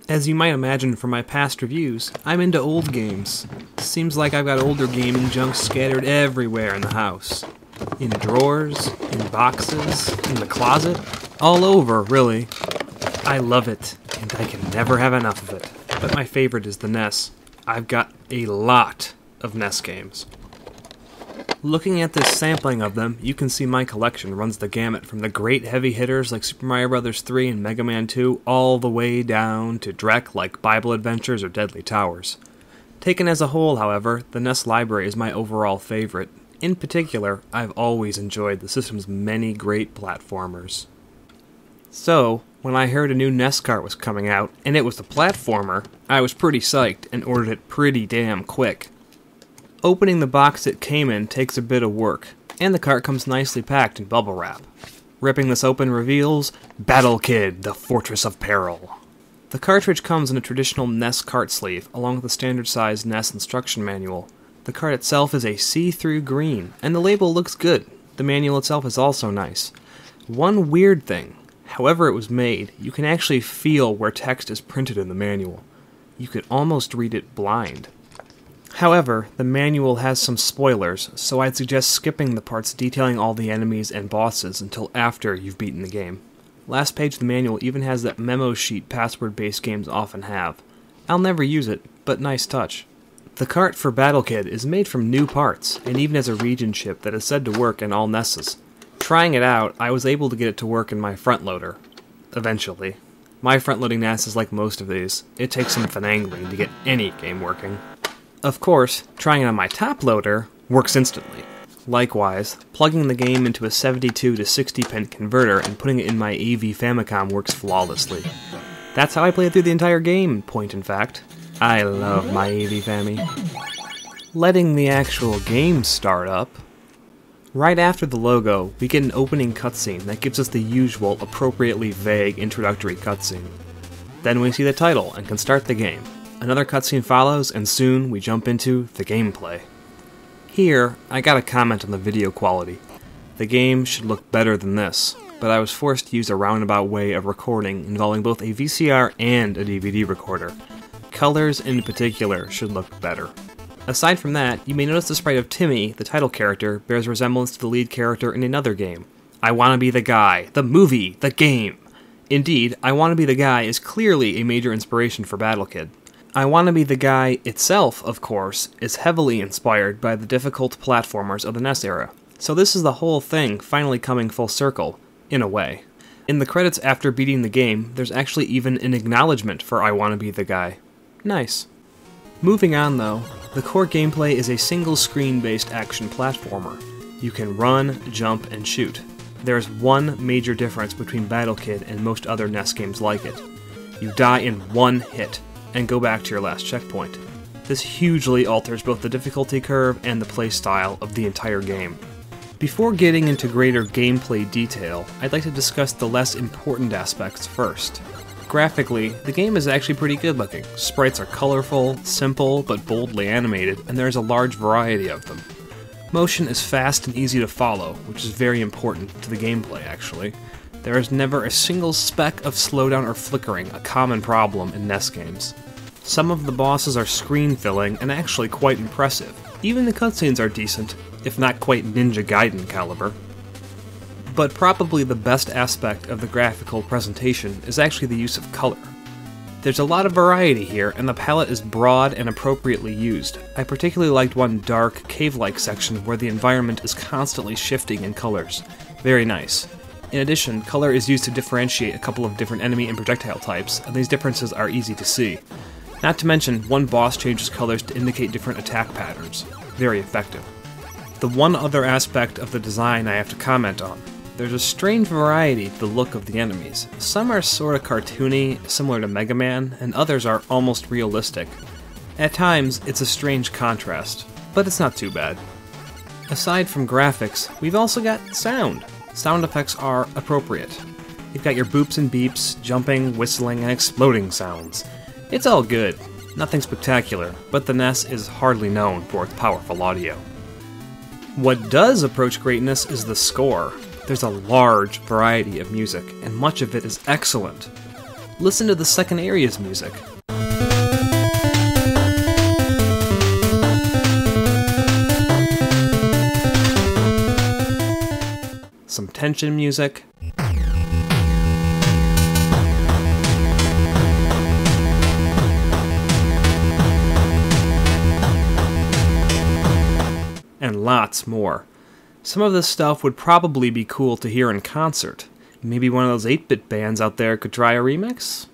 As you might imagine from my past reviews, I'm into old games. Seems like I've got older gaming junk scattered everywhere in the house. In drawers, in boxes, in the closet, all over, really. I love it, and I can never have enough of it. But my favorite is the NES. I've got a lot of NES games. Looking at this sampling of them, you can see my collection runs the gamut from the great heavy hitters like Super Mario Bros. 3 and Mega Man 2 all the way down to dreck like Bible Adventures or Deadly Towers. Taken as a whole, however, the NES library is my overall favorite. In particular, I've always enjoyed the system's many great platformers. So, when I heard a new NES cart was coming out, and it was a platformer, I was pretty psyched and ordered it pretty damn quick. Opening the box it came in takes a bit of work, and the cart comes nicely packed in bubble wrap. Ripping this open reveals Battle Kid, the Fortress of Peril. The cartridge comes in a traditional NES cart sleeve, along with a standard-sized NES instruction manual. The cart itself is a see-through green, and the label looks good. The manual itself is also nice. One weird thing, however it was made, you can actually feel where text is printed in the manual. You could almost read it blind. However, the manual has some spoilers, so I'd suggest skipping the parts detailing all the enemies and bosses until after you've beaten the game. Last page of the manual even has that memo sheet password-based games often have. I'll never use it, but nice touch. The cart for Battle Kid is made from new parts, and even has a region chip that is said to work in all NESs. Trying it out, I was able to get it to work in my front loader. Eventually. My front-loading NES is like most of these. It takes some finagling to get any game working. Of course, trying it on my top loader works instantly. Likewise, plugging the game into a 72 to 60 pin converter and putting it in my AV Famicom works flawlessly. That's how I played through the entire game, point in fact. I love my AV Fami. Letting the actual game start up. Right after the logo, we get an opening cutscene that gives us the usual, appropriately vague introductory cutscene. Then we see the title and can start the game. Another cutscene follows, and soon we jump into the gameplay. Here, I gotta comment on the video quality. The game should look better than this, but I was forced to use a roundabout way of recording involving both a VCR and a DVD recorder. Colors in particular should look better. Aside from that, you may notice the sprite of Timmy, the title character, bears resemblance to the lead character in another game. I Wanna Be the Guy, the movie, the game. Indeed, I Wanna Be the Guy is clearly a major inspiration for Battle Kid. I Wanna Be the Guy itself, of course, is heavily inspired by the difficult platformers of the NES era. So this is the whole thing finally coming full circle, in a way. In the credits after beating the game, there's actually even an acknowledgement for I Wanna Be the Guy. Nice. Moving on though, the core gameplay is a single screen-based action platformer. You can run, jump, and shoot. There is one major difference between Battle Kid and most other NES games like it. You die in one hit, and go back to your last checkpoint. This hugely alters both the difficulty curve and the playstyle of the entire game. Before getting into greater gameplay detail, I'd like to discuss the less important aspects first. Graphically, the game is actually pretty good looking. Sprites are colorful, simple, but boldly animated, and there is a large variety of them. Motion is fast and easy to follow, which is very important to the gameplay actually. There is never a single speck of slowdown or flickering, a common problem in NES games. Some of the bosses are screen-filling and actually quite impressive. Even the cutscenes are decent, if not quite Ninja Gaiden caliber. But probably the best aspect of the graphical presentation is actually the use of color. There's a lot of variety here, and the palette is broad and appropriately used. I particularly liked one dark, cave-like section where the environment is constantly shifting in colors. Very nice. In addition, color is used to differentiate a couple of different enemy and projectile types, and these differences are easy to see. Not to mention, one boss changes colors to indicate different attack patterns. Very effective. The one other aspect of the design I have to comment on. There's a strange variety to the look of the enemies. Some are sorta cartoony, similar to Mega Man, and others are almost realistic. At times, it's a strange contrast, but it's not too bad. Aside from graphics, we've also got sound. Sound effects are appropriate. You've got your boops and beeps, jumping, whistling, and exploding sounds. It's all good. Nothing spectacular, but the NES is hardly known for its powerful audio. What does approach greatness is the score. There's a large variety of music, and much of it is excellent. Listen to the second area's music. Some tension music. And lots more. Some of this stuff would probably be cool to hear in concert. Maybe one of those 8-bit bands out there could try a remix?